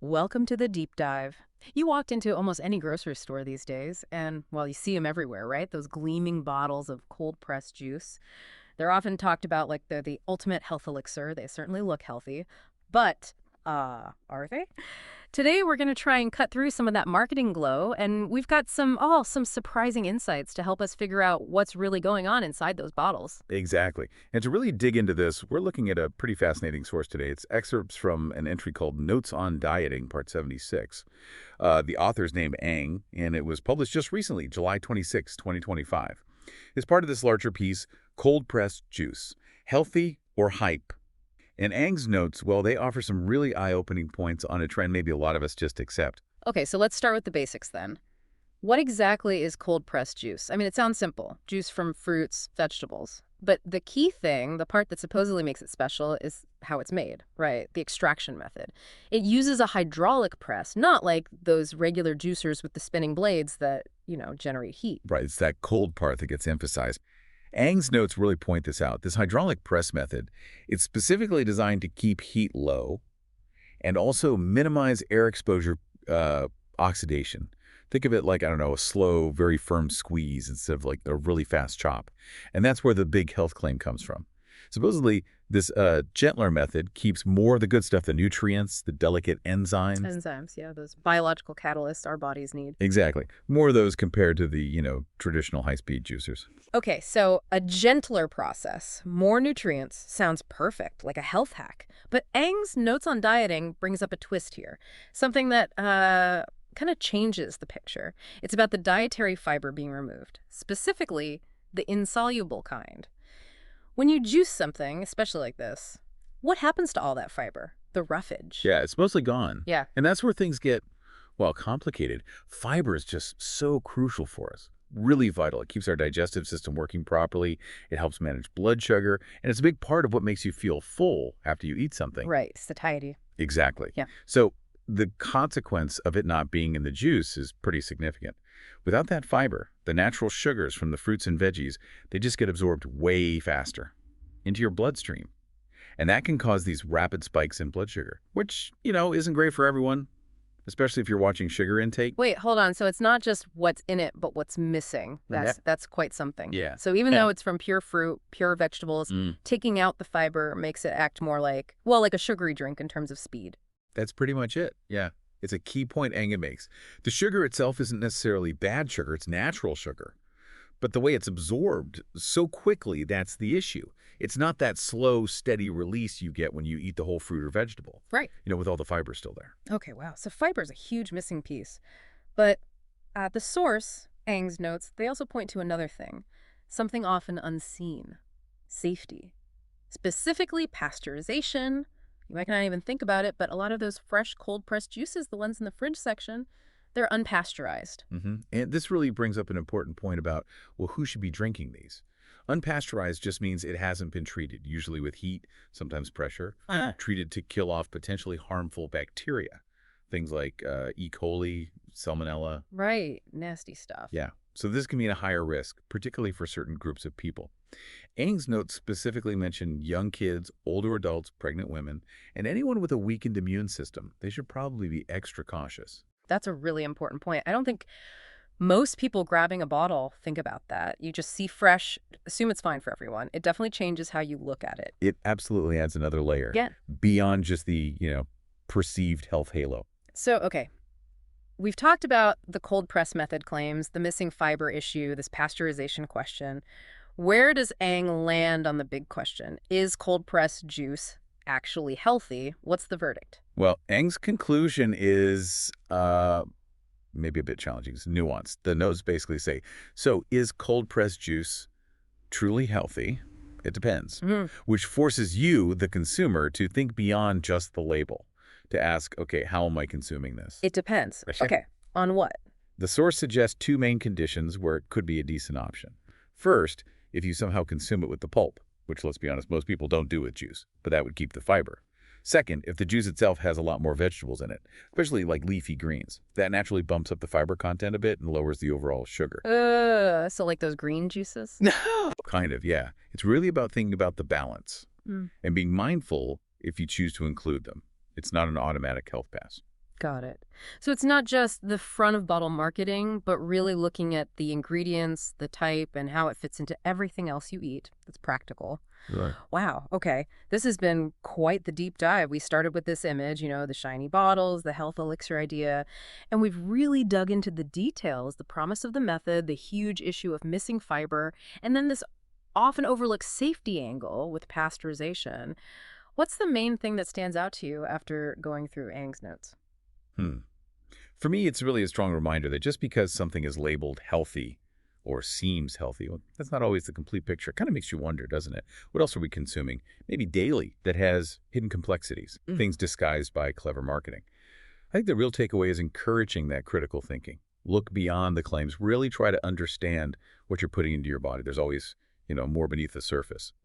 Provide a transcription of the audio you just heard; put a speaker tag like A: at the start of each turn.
A: Welcome to the deep dive. You walked into almost any grocery store these days, and, well, you see them everywhere, right? Those gleaming bottles of cold-pressed juice. They're often talked about like they're the ultimate health elixir. They certainly look healthy. But, are they? Today, we're going to try and cut through some of that marketing glow, and we've got some surprising insights to help us figure out what's really going on inside those bottles.
B: Exactly. And to really dig into this, we're looking at a pretty fascinating source today. It's excerpts from an entry called Notes on Dieting, Part 76. The author's name Ang, and it was published just recently, July 26, 2025. As part of this larger piece, Cold-Pressed Juice, Healthy or Hype? And Ang's notes, well, they offer some really eye-opening points on a trend maybe a lot of us just accept.
A: Okay, so let's start with the basics then. What exactly is cold-pressed juice? I mean, it sounds simple. Juice from fruits, vegetables. But the key thing, the part that supposedly makes it special, is how it's made, right? The extraction method. It uses a hydraulic press, not like those regular juicers with the spinning blades that, generate heat.
B: Right, it's that cold part that gets emphasized. Ang's notes really point this out. This hydraulic press method, it's specifically designed to keep heat low and also minimize air exposure oxidation. Think of it like, I don't know, a slow, very firm squeeze instead of like a really fast chop. And that's where the big health claim comes from. Supposedly, this gentler method keeps more of the good stuff, the nutrients, the delicate enzymes.
A: Enzymes, yeah, those biological catalysts our bodies need.
B: Exactly. More of those compared to the, traditional high-speed juicers.
A: Okay, so a gentler process, more nutrients, sounds perfect, like a health hack. But Ang's Notes on Dieting brings up a twist here, something that kind of changes the picture. It's about the dietary fiber being removed, specifically the insoluble kind. When you juice something, especially like this, what happens to all that fiber? The roughage.
B: Yeah, it's mostly gone.
A: Yeah.
B: And that's where things get, well, complicated. Fiber is just so crucial for us. Really vital. It keeps our digestive system working properly. It helps manage blood sugar. And it's a big part of what makes you feel full after you eat something.
A: Right, satiety.
B: Exactly.
A: Yeah.
B: So the consequence of it not being in the juice is pretty significant. Without that fiber, the natural sugars from the fruits and veggies, they just get absorbed way faster into your bloodstream. And that can cause these rapid spikes in blood sugar, which, isn't great for everyone, especially if you're watching sugar intake.
A: Wait, hold on. So it's not just what's in it, but what's missing. That's quite something.
B: Yeah.
A: So even though it's from pure fruit, pure vegetables, taking out the fiber makes it act more like, well, like a sugary drink in terms of speed.
B: That's pretty much it. Yeah. It's a key point Anga makes. The sugar itself isn't necessarily bad sugar. It's natural sugar. But the way it's absorbed so quickly, that's the issue. It's not that slow, steady release you get when you eat the whole fruit or vegetable.
A: Right.
B: With all the fiber still there.
A: Okay, wow. So fiber is a huge missing piece. But at the source, Ang's notes, they also point to another thing, something often unseen: safety. Specifically pasteurization. You might not even think about it, but a lot of those fresh cold-pressed juices, the ones in the fridge section, they're unpasteurized.
B: And this really brings up an important point about, well, who should be drinking these? Unpasteurized just means it hasn't been treated, usually with heat, sometimes pressure, treated to kill off potentially harmful bacteria. Things like E. coli, salmonella.
A: Right. Nasty stuff.
B: Yeah. So this can mean a higher risk, particularly for certain groups of people. Ang's notes specifically mention young kids, older adults, pregnant women, and anyone with a weakened immune system. They should probably be extra cautious.
A: That's a really important point. I don't think most people grabbing a bottle think about that. You just see fresh, assume it's fine for everyone. It definitely changes how you look at it.
B: It absolutely adds another layer.
A: Yeah.
B: Beyond just the, perceived health halo.
A: So, okay. We've talked about the cold press method claims, the missing fiber issue, this pasteurization question. Where does Ang land on the big question? Is cold press juice actually healthy? What's the verdict?
B: Well, Ang's conclusion is maybe a bit challenging. It's nuanced. The notes basically say, so is cold-pressed juice truly healthy? It depends, which forces you, the consumer, to think beyond just the label, to ask, okay, how am I consuming this?
A: It depends. Okay, on what?
B: The source suggests two main conditions where it could be a decent option. First, if you somehow consume it with the pulp, which, let's be honest, most people don't do with juice, but that would keep the fiber. Second, if the juice itself has a lot more vegetables in it, especially like leafy greens, that naturally bumps up the fiber content a bit and lowers the overall sugar.
A: So like those green juices?
B: No. Kind of, yeah. It's really about thinking about the balance and being mindful if you choose to include them. It's not an automatic health pass.
A: Got it. So it's not just the front of bottle marketing, but really looking at the ingredients, the type, and how it fits into everything else you eat. That's practical.
B: Right.
A: Wow. Okay. This has been quite the deep dive. We started with this image, the shiny bottles, the health elixir idea, and we've really dug into the details, the promise of the method, the huge issue of missing fiber, and then this often overlooked safety angle with pasteurization. What's the main thing that stands out to you after going through Ang's notes?
B: Hmm. For me, it's really a strong reminder that just because something is labeled healthy or seems healthy, well, that's not always the complete picture. It kind of makes you wonder, doesn't it? What else are we consuming, maybe daily, that has hidden complexities, things disguised by clever marketing? I think the real takeaway is encouraging that critical thinking. Look beyond the claims. Really try to understand what you're putting into your body. There's always, more beneath the surface.